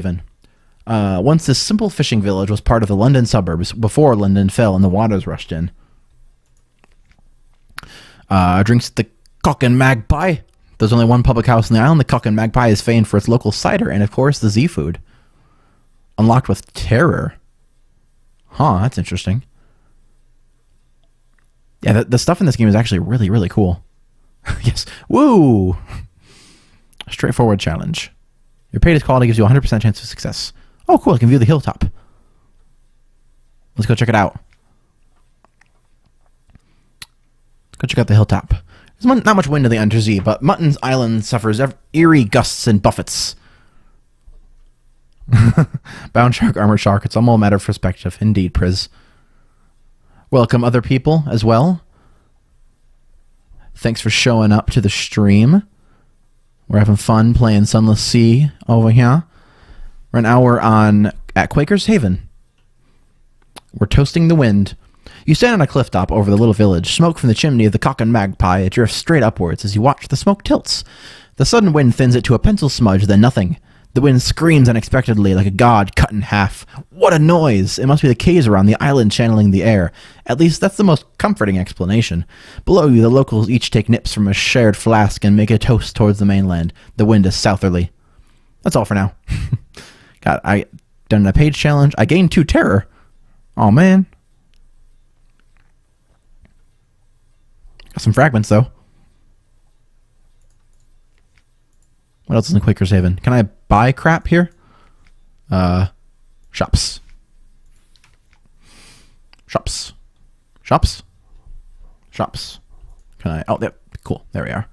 Haven. Once this simple fishing village was part of the London suburbs before London fell and the waters rushed in. Drinks at the Cock and Magpie. There's only one public house on the island. The Cock and Magpie is famed for its local cider and, of course, the Z-food. Unlocked with terror. Huh, that's interesting. Yeah, the stuff in this game is actually really, really cool. Yes. Woo! Straightforward challenge. Your paydays quality gives you a 100% chance of success. Oh, cool. I can view the hilltop. Let's go check it out. Let's go check out the hilltop. There's not much wind in the Undersea, but Mutton's Island suffers eerie gusts and buffets. Bound shark, armored shark. It's all a matter of perspective. Indeed, Priz. Welcome other people as well. Thanks for showing up to the stream. We're having fun playing Sunless Sea over here. Right now we're at Quaker's Haven. We're toasting the wind. You stand on a cliff top over the little village. Smoke from the chimney of the Cock and Magpie. It drifts straight upwards as you watch the smoke tilts. The sudden wind thins it to a pencil smudge, then nothing. The wind screams unexpectedly like a god cut in half. What a noise! It must be the Kaiser on the island channeling the air. At least that's the most comforting explanation. Below you, the locals each take nips from a shared flask and make a toast towards the mainland. The wind is southerly. That's all for now. I done a page challenge. I gained 2 terror. Oh man. Got some fragments though. What else is in Quaker's Haven? Can I buy crap here? Shops. Shops. Shops. Shops. Can I? Oh, yep. Cool. There we are.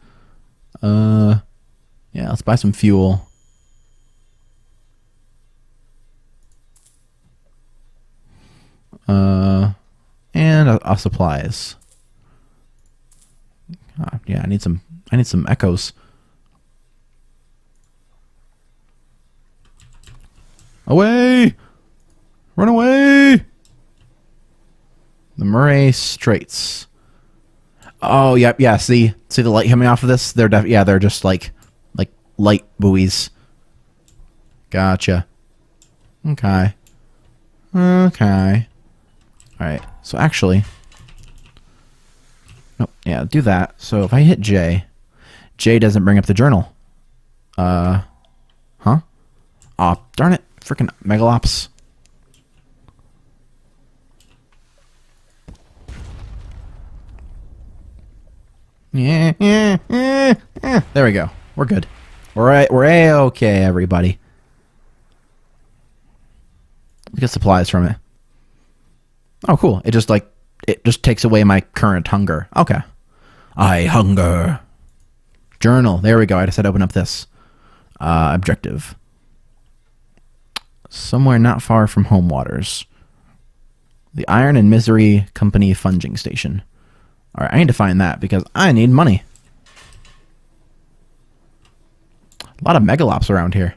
Yeah, let's buy some fuel. And supplies. Yeah, I need some echoes. Away! Run away! The Murray Straits. Oh, yep, yeah. See the light coming off of this? They're they're just like light buoys. Gotcha. Okay. Okay. All right. So actually, nope. Yeah, do that. So if I hit J doesn't bring up the journal. Huh? Aw, darn it. Freaking Megalops. Yeah. There we go. We're good. We're A-okay, everybody. We get supplies from it. Oh, cool. It just takes away my current hunger. Okay. I hunger. Journal. There we go. I just had to open up this. Objective. Somewhere not far from home waters. The Iron and Misery Company Funging Station. Alright, I need to find that because I need money. A lot of megalops around here.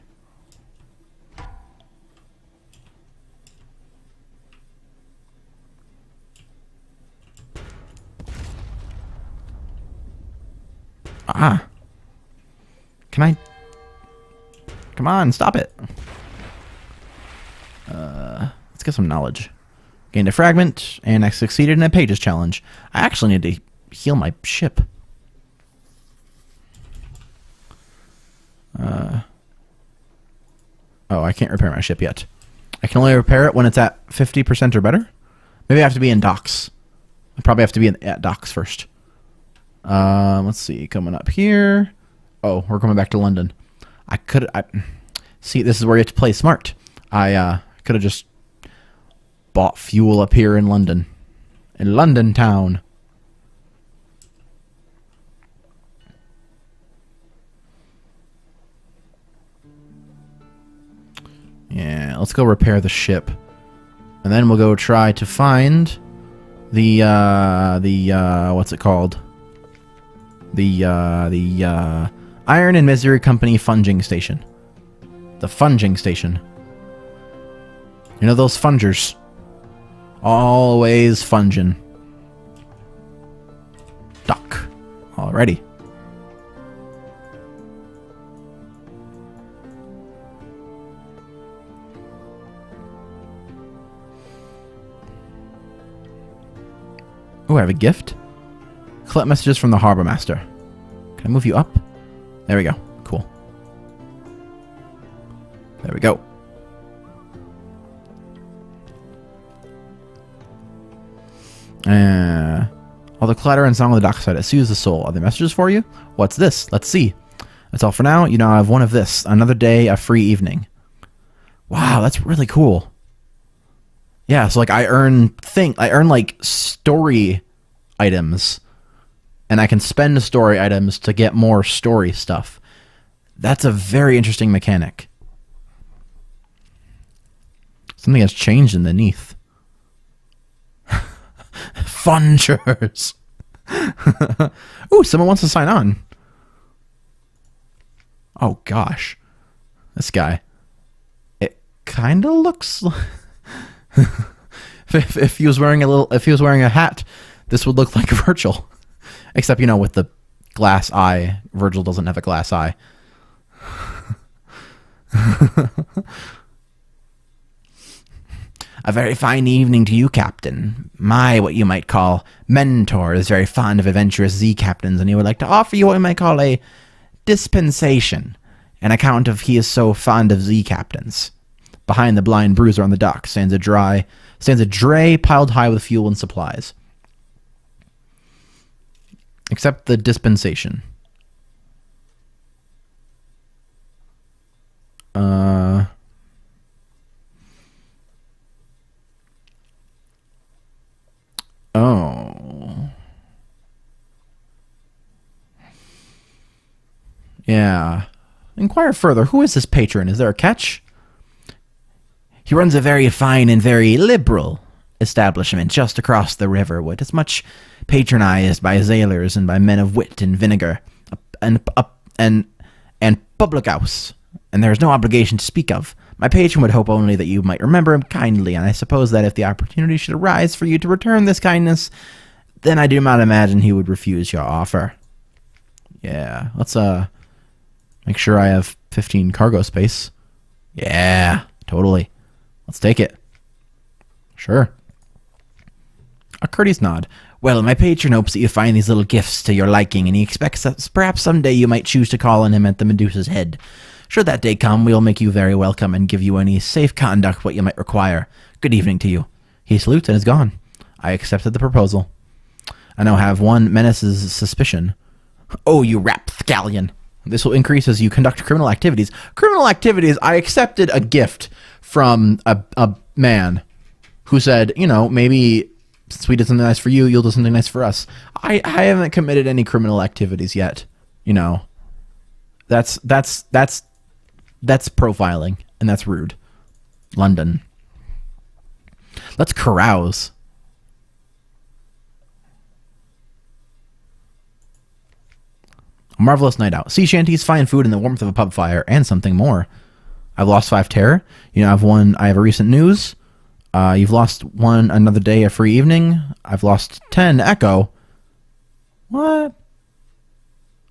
Ah. Can I? Come on, stop it. Let's get some knowledge. Gained a fragment, and I succeeded in a pages challenge. I actually need to heal my ship. Oh, I can't repair my ship yet. I can only repair it when it's at 50% or better. Maybe I have to be in docks. I probably have to be at docks first. Let's see, coming up here. Oh, we're coming back to London. See, this is where you have to play smart. I could have just bought fuel up here in London. In London town. Yeah, let's go repair the ship. And then we'll go try to find the what's it called? The Iron and Misery Company Funging Station. The Funging Station. You know those fungers? Always fungin'. Dock. Alrighty. Oh, I have a gift. Collect messages from the harbor master. Can I move you up? There we go. Cool. There we go. All the clatter and song on the dockside, it soothes the soul. Are there messages for you? What's this? Let's see. That's all for now. You know, I have one of this. Another day, a free evening. Wow, that's really cool. Yeah, so like I earn like story items, and I can spend story items to get more story stuff. That's a very interesting mechanic. Something has changed underneath. Funchers. Ooh, someone wants to sign on. Oh gosh, this guy. It kind of looks. if he was wearing a hat, this would look like Virgil, except with the glass eye. Virgil doesn't have a glass eye. A very fine evening to you, Captain. My, what you might call, mentor is very fond of adventurous Z captains, and he would like to offer you what we might call a dispensation, an account of he is so fond of Z captains. Behind the blind bruiser on the dock stands a dray piled high with fuel and supplies. Accept the dispensation. Oh. Yeah. Inquire further. Who is this patron? Is there a catch? He runs a very fine and very liberal establishment just across the river, which is much patronized by sailors and by men of wit and vinegar, and public house, and there is no obligation to speak of. My patron would hope only that you might remember him kindly, and I suppose that if the opportunity should arise for you to return this kindness, then I do not imagine he would refuse your offer. Yeah, let's make sure I have 15 cargo space. Yeah, totally. Let's take it. Sure. A courteous nod. Well, my patron hopes that you find these little gifts to your liking, and he expects that perhaps someday you might choose to call on him at the Medusa's Head. Should that day come, we will make you very welcome and give you any safe conduct what you might require. Good evening to you. He salutes and is gone. I accepted the proposal. I now have one menace's suspicion. Oh, you rapscallion. This will increase as you conduct criminal activities. Criminal activities, I accepted a gift from a man who said, maybe since we did something nice for you, you'll do something nice for us. I haven't committed any criminal activities yet. That's profiling, and that's rude. London. Let's carouse. A marvelous night out. Sea shanties, fine food, and the warmth of a pub fire, and something more. I've lost 5 terror. I have a recent news. You've lost 1 another day, a free evening. I've lost 10 echo. What?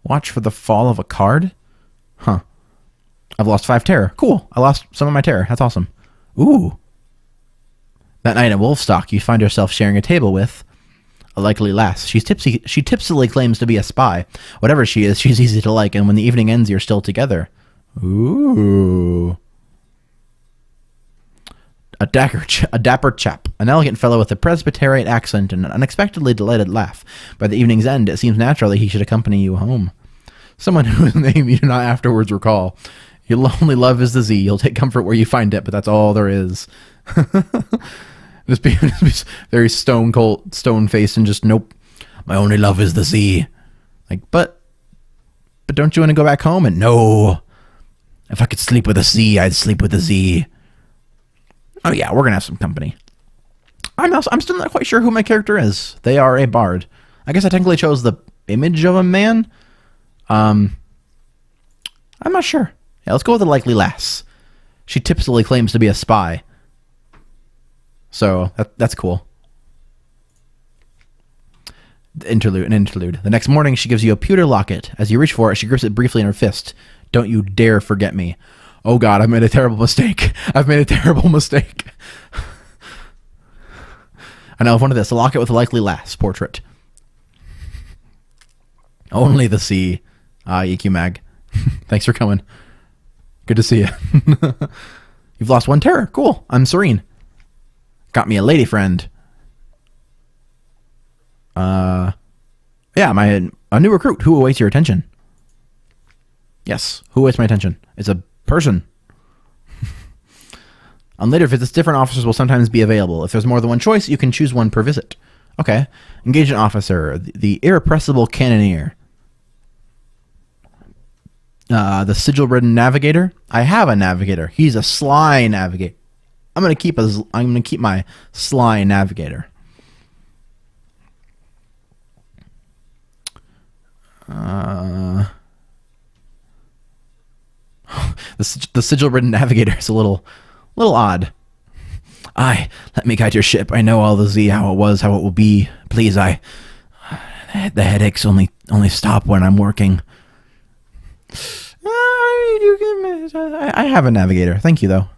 Watch for the fall of a card? Huh. I've lost 5 terror. Cool. I lost some of my terror. That's awesome. Ooh. That night at Wolfstock, you find yourself sharing a table with a likely lass. She's tipsy. She tipsily claims to be a spy. Whatever she is, she's easy to like, and when the evening ends, you're still together. Ooh. A dapper chap, an elegant fellow with a Presbyterian accent and an unexpectedly delighted laugh. By the evening's end, it seems natural that he should accompany you home. Someone whose name you do not afterwards recall. Your only love is the Z. You'll take comfort where you find it, but that's all there is. Just be very stone cold, stone faced, and just nope. My only love is the Z. Like, but don't you want to go back home? And no. If I could sleep with a C, I'd sleep with a Z. Oh yeah, we're gonna have some company. I'm still not quite sure who my character is. They are a bard. I guess I technically chose the image of a man. I'm not sure. Yeah, let's go with the likely lass. She tipsily claims to be a spy. So that's cool. An interlude. The next morning, she gives you a pewter locket. As you reach for it, she grips it briefly in her fist. Don't you dare forget me. Oh God, I've made a terrible mistake. I know of one of this. A locket with a likely lass portrait. Only the sea. Ah, EQ Mag. Thanks for coming. Good to see you. You've lost one terror. Cool. I'm serene. Got me a lady friend. Yeah, a new recruit. Who awaits your attention? Yes. Who awaits my attention? It's a person. On later visits, different officers will sometimes be available. If there's more than one choice, you can choose one per visit. Okay. Engage an officer. The irrepressible cannoneer. The sigil-ridden navigator. I have a navigator. He's a sly navigator. I'm gonna keep my sly navigator. The sigil-ridden navigator is a little odd. Let me guide your ship. I know all the Z, how it was, how it will be. Please, the headaches only stop when I'm working. I have a navigator. Thank you, though.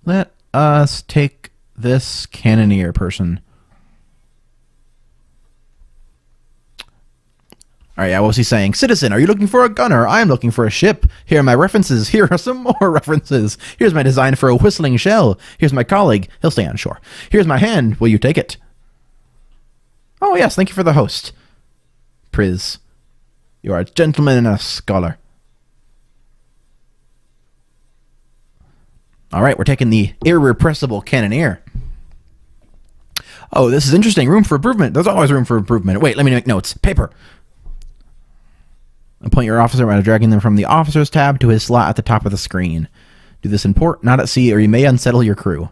Let us take this cannoneer person. All right, yeah, what was he saying? Citizen, are you looking for a gunner? I am looking for a ship. Here are my references. Here are some more references. Here's my design for a whistling shell. Here's my colleague. He'll stay on shore. Here's my hand. Will you take it? Oh, yes, thank you for the host. Priz, you are a gentleman and a scholar. All right, we're taking the irrepressible cannoneer. Oh, this is interesting. Room for improvement. There's always room for improvement. Wait, let me make notes. Paper. Appoint your officer by dragging them from the officers tab to his slot at the top of the screen. Do this in port, not at sea, or you may unsettle your crew.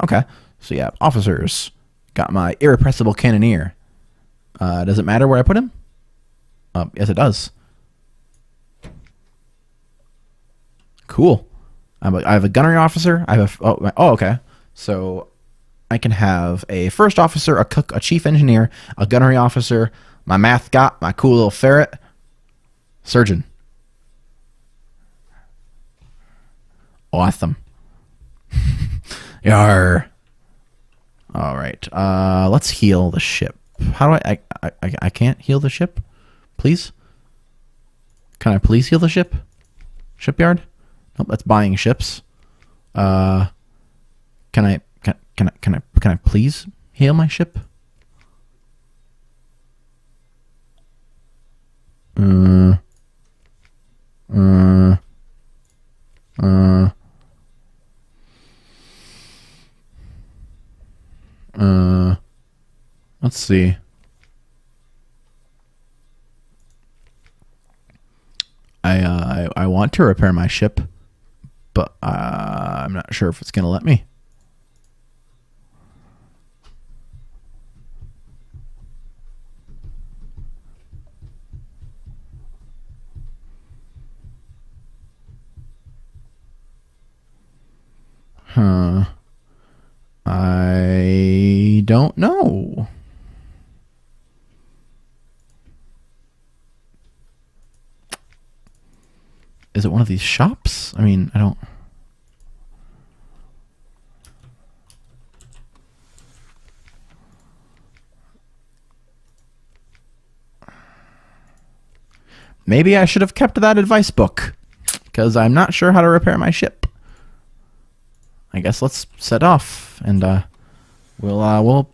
Okay, so yeah, officers. Got my irrepressible cannoneer. Does it matter where I put him? Yes, it does. Cool. I have a gunnery officer. I have okay. So I can have a first officer, a cook, a chief engineer, a gunnery officer, my math got, my cool little ferret, surgeon. Awesome. Yar. All right. Let's heal the ship. How do I can't heal the ship? Please? Can I please heal the ship? Shipyard? Nope, that's buying ships. Can I please heal my ship? Let's see. I want to repair my ship, but I'm not sure if it's gonna let me. Huh. I don't know. Is it one of these shops? I mean, I don't... Maybe I should have kept that advice book, because I'm not sure how to repair my ship. I guess let's set off, and we'll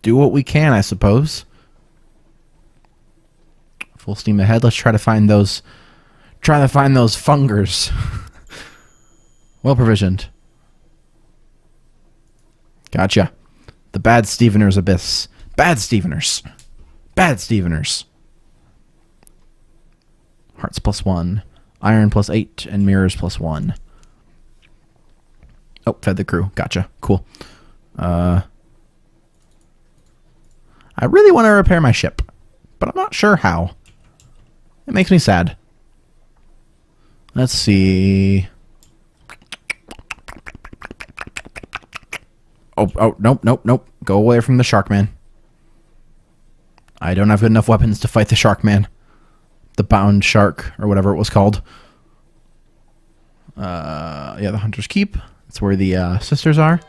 do what we can, I suppose. Full steam ahead. Let's try to find those fungers. Well provisioned. Gotcha. The Bad Steveners Abyss. Bad Steveners. Bad Steveners. Hearts +1. Iron +8. And mirrors +1. Oh, fed the crew. Gotcha. Cool. I really want to repair my ship, but I'm not sure how. It makes me sad. Let's see. Oh, nope. Go away from the shark man. I don't have good enough weapons to fight the shark man. The bound shark, or whatever it was called. Yeah, the Hunter's Keep. That's where the sisters are.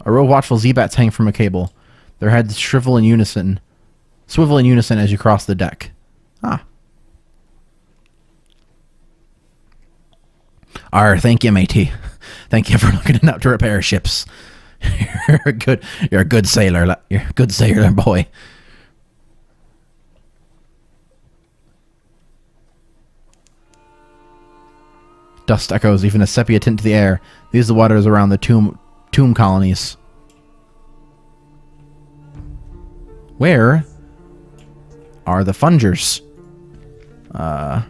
A row of watchful Z-bats hang from a cable. Their heads swivel in unison as you cross the deck. Ah. Thank you, matey. Thank you for looking out to repair ships. You're a good sailor. You're a good sailor, boy. Dust echoes, even a sepia tint to the air. These are the waters around the tomb colonies. Where are the fungers? I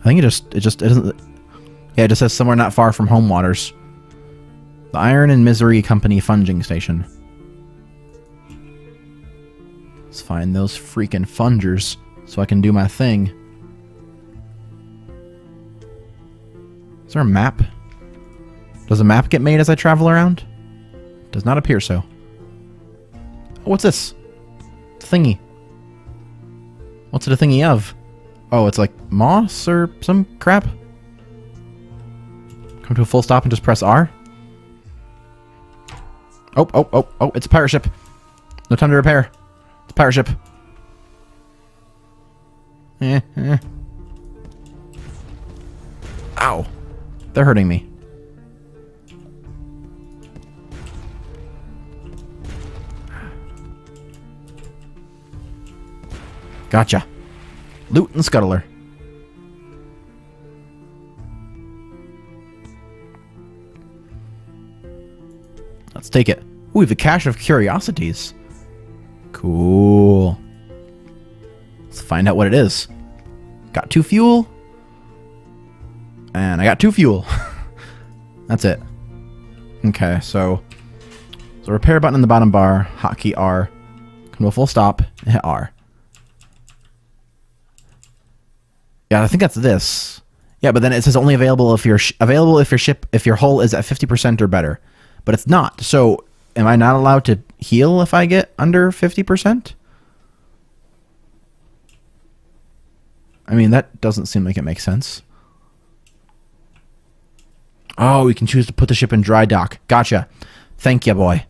think it doesn't. Yeah, it just says somewhere not far from home waters. The Iron and Misery Company funging station. Let's find those freaking fungers so I can do my thing. Is there a map? Does a map get made as I travel around? Does not appear so. Oh, what's this? Thingy. What's it a thingy of? Oh, it's like moss or some crap? Come to a full stop and just press R? Oh, it's a pirate ship. No time to repair. It's a pirate ship. Ow. They're hurting me. Gotcha. Loot and scuttler. Let's take it. Ooh, we have a cache of curiosities. Cool. Let's find out what it is. Got 2 fuel. And I got 2 fuel. That's it. Okay, so the repair button in the bottom bar, hotkey R. Come to a full stop and hit R. Yeah, I think that's this. Yeah, but then it says only available if your hull is at 50% or better. But it's not. So, am I not allowed to heal if I get under 50%? I mean, that doesn't seem like it makes sense. Oh, we can choose to put the ship in dry dock. Gotcha. Thank you, boy.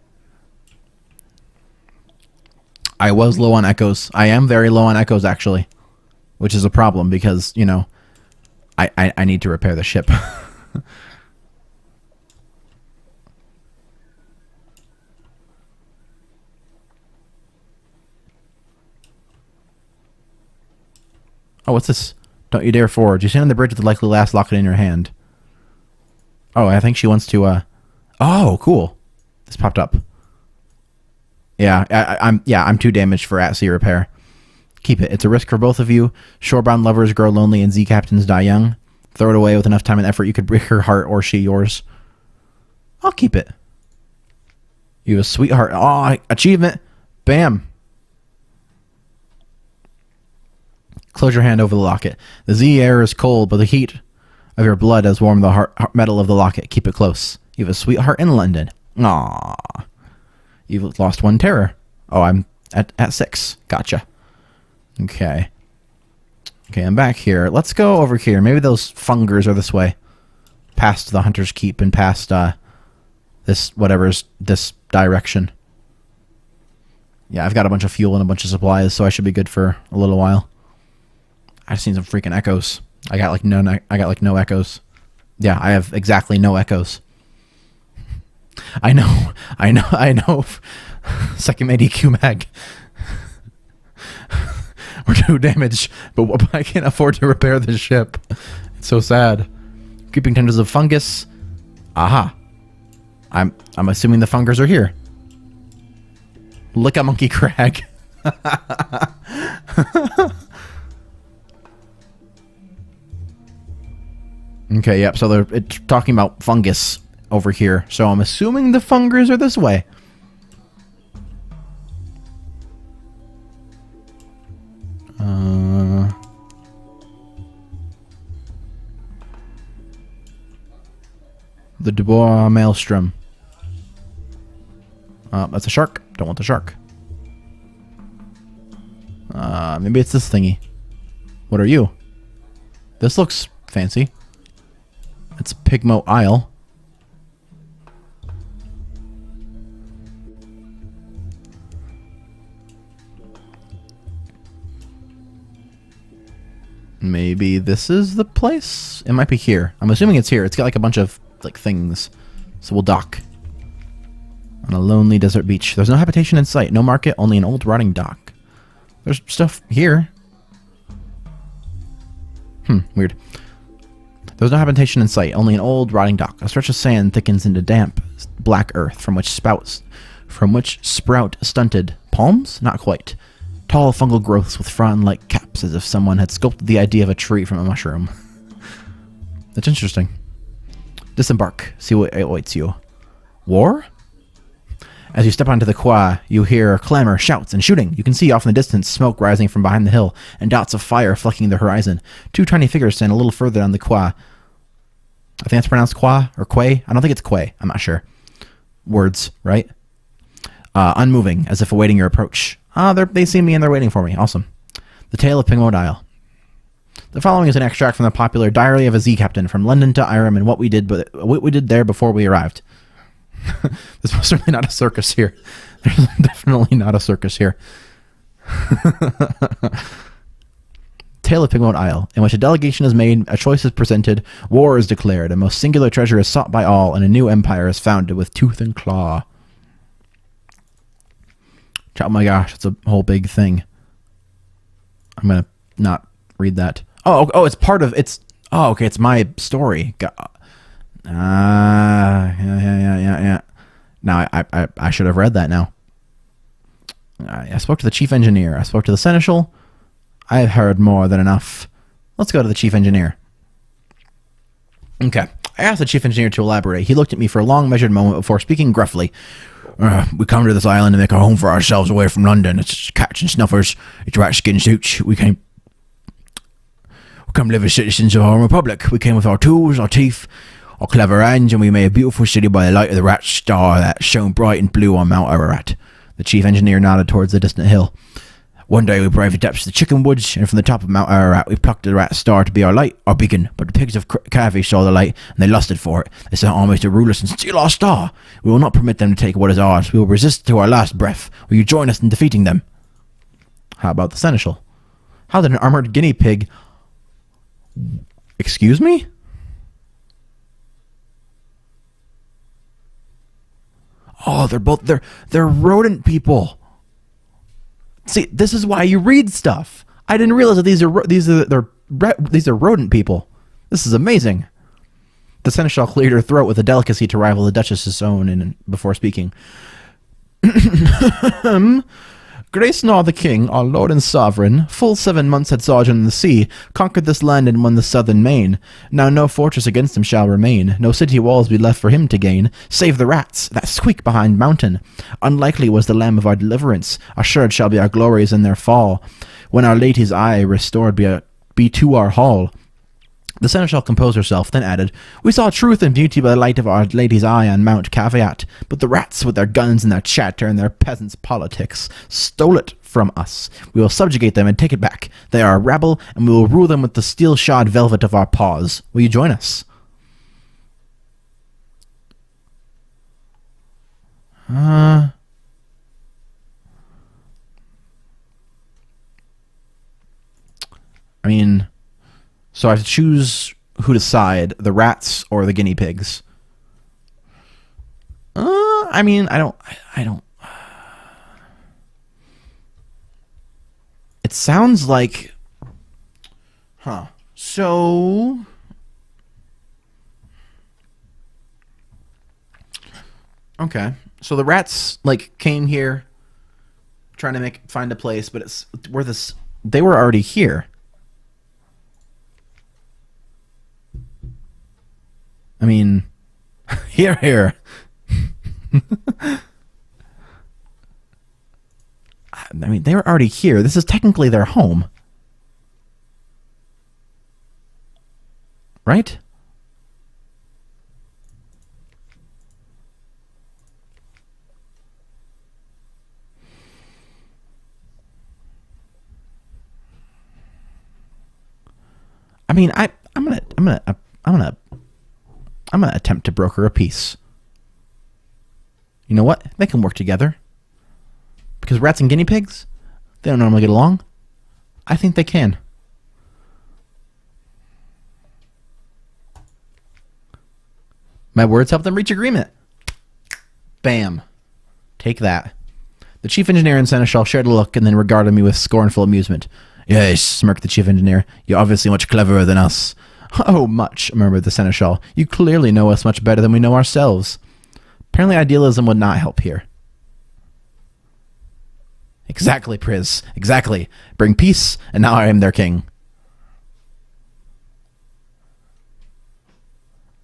I was low on echoes. I am very low on echoes, actually. Which is a problem because, you know, I need to repair the ship. Oh, what's this? Don't you dare forward. You stand on the bridge with the likely last locket in your hand. Oh, I think she wants to, Oh, cool. This popped up. Yeah, I'm too damaged for at-sea repair. Keep it. It's a risk for both of you. Shorebound lovers grow lonely and Z-captains die young. Throw it away with enough time and effort. You could break her heart or she yours. I'll keep it. You have a sweetheart. Oh, achievement. Bam. Close your hand over the locket. The Z air is cold, but the heat of your blood has warmed the heart metal of the locket. Keep it close. You have a sweetheart in London. Aww. You've lost 1 terror. Oh, I'm at 6. Gotcha. Okay. Okay, I'm back here. Let's go over here. Maybe those fungers are this way. Past the Hunter's Keep and past this direction. Yeah, I've got a bunch of fuel and a bunch of supplies, so I should be good for a little while. I've seen some freaking echoes. I got like no echoes. Yeah, I have exactly no echoes. I know. Second mate EQ mag. We're too damaged, but I can't afford to repair the ship. It's so sad. Creeping tendrils of fungus. Aha. I'm assuming the fungers are here. Lick a monkey crag. Okay, yep, so it's talking about fungus over here. So I'm assuming the fungers are this way. The Dubois Maelstrom. That's a shark. Don't want the shark. Maybe it's this thingy. What are you? This looks fancy. It's Pigmo Isle. Maybe this is the place? It might be here. I'm assuming it's here. It's got like a bunch of like things. So we'll dock. On a lonely desert beach. There's no habitation in sight. No market, only an old rotting dock. There's stuff here. Weird. There's no habitation in sight, only an old rotting dock. A stretch of sand thickens into damp, black earth from which sprout stunted palms? Not quite. Tall fungal growths with frond-like caps, as if someone had sculpted the idea of a tree from a mushroom. That's interesting. Disembark. See what awaits you. War? As you step onto the quay, you hear clamor, shouts, and shooting. You can see off in the distance smoke rising from behind the hill, and dots of fire flecking the horizon. Two tiny figures stand a little further down the quay. I think that's pronounced quay, or quay. I don't think it's quay. I'm not sure. Words, right? Unmoving, as if awaiting your approach. They see me and they're waiting for me. Awesome. The Tale of Pigmo Isle. The following is an extract from the popular Diary of a Sea Captain, from London to Iram, and what we did there before we arrived. There's most certainly not a circus here. There's definitely not a circus here. Tale of Pigmo Isle, in which a delegation is made, a choice is presented, war is declared, a most singular treasure is sought by all, and a new empire is founded with tooth and claw. Oh my gosh, it's a whole big thing. I'm gonna not read that. Oh, it's part of it's. Oh, okay, it's my story. Yeah. Now I should have read that now. I spoke to the chief engineer. I spoke to the seneschal. I have heard more than enough. Let's go to the chief engineer. Okay. I asked the chief engineer to elaborate. He looked at me for a long, measured moment before speaking gruffly. We come to this island to make a home for ourselves away from London. It's cats and snuffers. It's rat skin suits. We come live as citizens of our republic. We came with our tools, our teeth, our clever hands, and we made a beautiful city by the light of the rat star that shone bright and blue on Mount Ararat. The chief engineer nodded towards the distant hill. One day we braved the depths of the chicken woods, and from the top of Mount Ararat we plucked the rat star to be our light, our beacon. But the pigs of Cavi saw the light, and they lusted for it. They sent armies to rule us and steal our star. We will not permit them to take what is ours. We will resist to our last breath. Will you join us in defeating them? How about the seneschal? How did an armored guinea pig... Excuse me? Oh, they're rodent people. See, this is why you read stuff. I didn't realize that these are rodent people. This is amazing. The seneschal cleared her throat with a delicacy to rival the Duchess's own before speaking. Grace Naw the king, our lord and sovereign, full 7 months had sojourned in the sea, conquered this land and won the southern main. Now no fortress against him shall remain, no city walls be left for him to gain, save the rats that squeak behind mountain. Unlikely was the lamb of our deliverance, assured shall be our glories in their fall, when our lady's eye restored be to our hall. The seneschal composed herself, then added, We saw truth and beauty by the light of our lady's eye on Mount Caveat, but the rats with their guns and their chatter and their peasants' politics stole it from us. We will subjugate them and take it back. They are a rabble, and we will rule them with the steel-shod velvet of our paws. Will you join us? I mean... So I have to choose who to side, the rats or the guinea pigs. I mean, I don't. It sounds like, So, okay. So the rats came here, trying to find a place, but they were already here. I mean, here. I mean, they were already here. This is technically their home. Right? I mean, I'm gonna I'm going to attempt to broker a peace. You know what? They can work together. Because rats and guinea pigs, they don't normally get along. I think they can. My words help them reach agreement. Bam. Take that. The chief engineer and seneschal shared a look and then regarded me with scornful amusement. Yes, smirked the chief engineer. You're obviously much cleverer than us. Oh, much, murmured the seneschal. You clearly know us much better than we know ourselves. Apparently idealism would not help here. Exactly, Pris. Exactly. Bring peace, and now I am their king.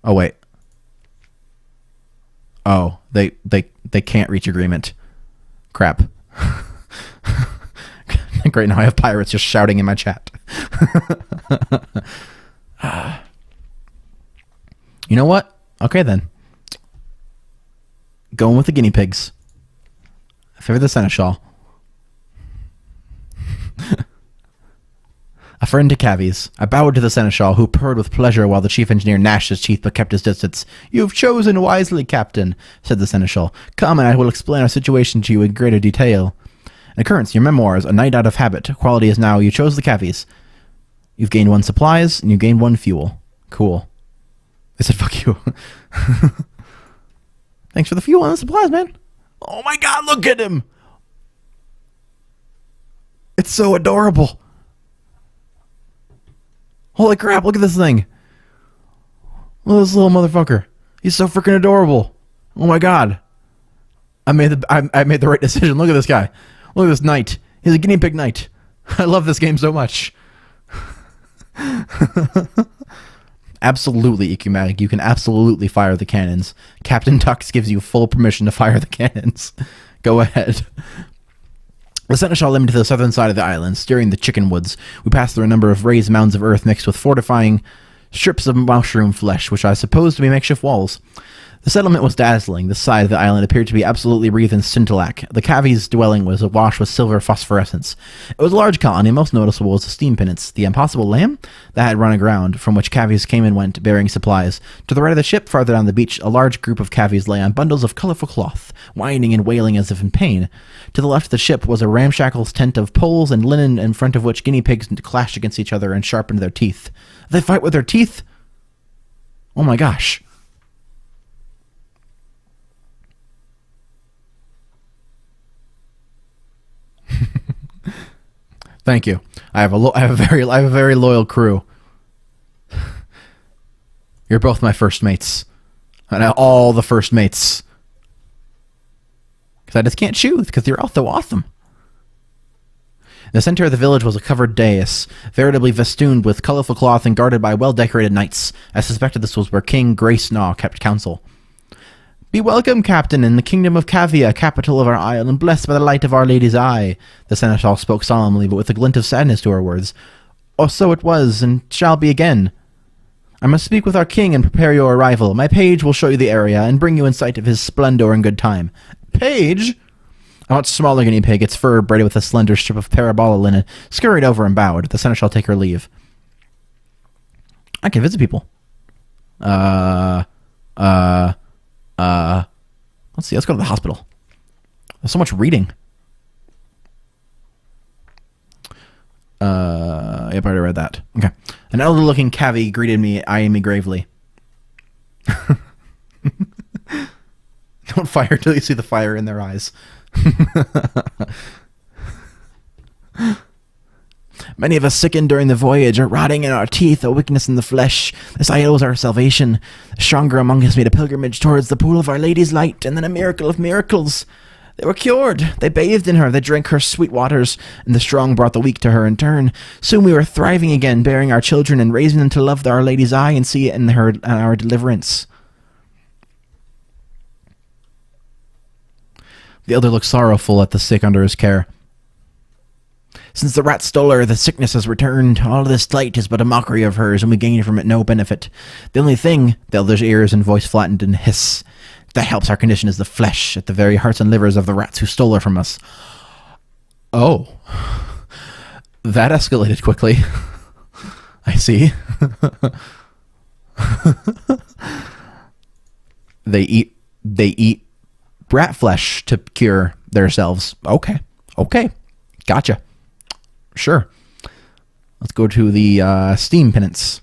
Oh, wait. Oh, they can't reach agreement. Crap. Great, now I have pirates just shouting in my chat. You know what? Okay, then. Going with the guinea pigs. I favor the seneschal. A friend to Cavies. I bowed to the seneschal, who purred with pleasure while the chief engineer gnashed his teeth but kept his distance. "You've chosen wisely, Captain," said the seneschal. "Come, and I will explain our situation to you in greater detail. An occurrence, your memoirs, a night out of habit. Quality is now, you chose the Cavies. You've gained 1 supplies, and you gained 1 fuel. Cool." I said, fuck you. Thanks for the fuel and the supplies, man. Oh my god, look at him! It's so adorable. Holy crap, look at this thing. Look at this little motherfucker. He's so freaking adorable. Oh my god. I made the right decision. Look at this guy. Look at this knight. He's a guinea pig knight. I love this game so much. Absolutely, Ikumatic. You can absolutely fire the cannons. Captain Tux gives you full permission to fire the cannons. Go ahead. The seneschal led me to the southern side of the island, steering the chicken woods. We passed through a number of raised mounds of earth mixed with fortifying strips of mushroom flesh, which I supposed to be makeshift walls. The settlement was dazzling. This side of the island appeared to be absolutely wreathed in scintillac. The Cavies' dwelling was awash with silver phosphorescence. It was a large colony, and most noticeable was the steam pinnace, the impossible lamb that had run aground, from which Cavies came and went, bearing supplies. To the right of the ship, farther down the beach, a large group of Cavies lay on bundles of colorful cloth, whining and wailing as if in pain. To the left of the ship was a ramshackle tent of poles and linen, in front of which guinea pigs clashed against each other and sharpened their teeth. They fight with their teeth? Oh my gosh. Thank you. I have a very loyal crew. You're both my first mates, and all the first mates. Because I just can't choose because you're all so awesome. In the center of the village was a covered dais, veritably festooned with colorful cloth and guarded by well-decorated knights. I suspected this was where King Graysnaw kept counsel. "Be welcome, Captain, in the kingdom of Cavia, capital of our isle, and blessed by the light of Our Lady's eye." The seneschal spoke solemnly, but with a glint of sadness to her words. "Or so it was, and shall be again. I must speak with our king and prepare your arrival. My page will show you the area, and bring you in sight of his splendor in good time." "Page?" A much smaller guinea pig, its fur braided with a slender strip of parabola linen, scurried over and bowed. The seneschal take her leave. I can visit people. Let's see, let's go to the hospital. There's so much reading. Yep, I already read that. Okay. An elderly-looking Cavi greeted me, eyeing me gravely. Don't fire till you see the fire in their eyes. "Many of us sickened during the voyage, a rotting in our teeth, a weakness in the flesh. This isle was our salvation. The stronger among us made a pilgrimage towards the pool of Our Lady's light, and then a miracle of miracles. They were cured. They bathed in her. They drank her sweet waters, and the strong brought the weak to her in turn. Soon we were thriving again, bearing our children and raising them to love Our Lady's eye and see it in our deliverance." The elder looked sorrowful at the sick under his care. "Since the rat stole her, the sickness has returned. All this light is but a mockery of hers, and we gain from it no benefit. The only thing," the elder's ears and voice flattened in a hiss, "that helps our condition is the flesh, at the very hearts and livers of the rats who stole her from us." Oh. That escalated quickly. I see. they eat rat flesh to cure themselves. Okay, gotcha. Sure. Let's go to the steam penance.